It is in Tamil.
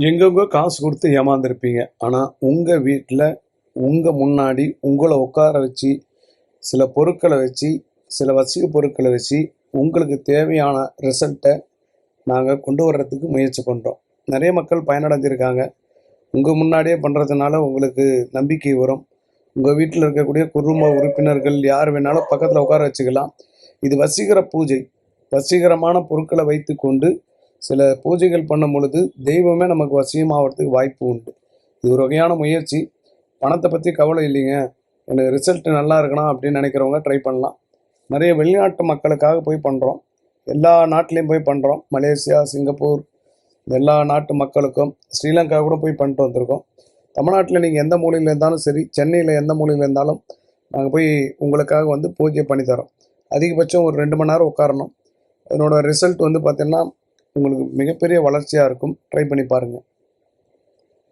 எங்கெங்கோ காசு கொடுத்து ஏமாந்துருப்பீங்க. ஆனால் உங்கள் வீட்டில் உங்கள் முன்னாடி உங்களை உட்கார வச்சு சில பொருட்களை வச்சு சில வசிய பொருட்களை வச்சு உங்களுக்கு தேவையான ரிசல்ட்டை நாங்கள் கொண்டு வர்றதுக்கு முயற்சி பண்ணுறோம். நிறைய மக்கள் பயனடைஞ்சிருக்காங்க. உங்கள் முன்னாடியே பண்ணுறதுனால உங்களுக்கு நம்பிக்கை வரும். உங்கள் வீட்டில் இருக்கக்கூடிய குடும்ப உறுப்பினர்கள் யார் வேணாலும் பக்கத்தில் உட்கார வச்சுக்கலாம். இது வசீகர பூஜை. வசீகரமான பொருட்களை வைத்து கொண்டு சில பூஜைகள் பண்ணும் பொழுது தெய்வமே நமக்கு வசியமாகறதுக்கு வாய்ப்பு உண்டு. இது ஒரு வகையான முயற்சி. பணத்தை பற்றி கவலை இல்லைங்க, எனக்கு ரிசல்ட் நல்லா இருக்கணும் அப்படின்னு நினைக்கிறவங்க ட்ரை பண்ணலாம். நிறைய வெளிநாட்டு மக்களுக்காக போய் பண்ணுறோம். எல்லா நாட்டிலையும் போய் பண்ணுறோம். மலேசியா, சிங்கப்பூர், எல்லா நாட்டு மக்களுக்கும், ஸ்ரீலங்கா கூட போய் பண்ணிட்டு வந்திருக்கோம். தமிழ்நாட்டில் நீங்கள் எந்த மூலையில் இருந்தாலும் சரி, சென்னையில் எந்த மூலையில் இருந்தாலும் நாங்கள் போய் உங்களுக்காக வந்து பூஜை பண்ணித்தரோம். அதிகபட்சம் ஒரு 2 மணி நேரம் உட்காரணும். அதனோட ரிசல்ட் வந்து பார்த்திங்கன்னா உங்களுக்கு மிகப்பெரிய வளர்ச்சியாக இருக்கும். ட்ரை பண்ணி பாருங்கள்.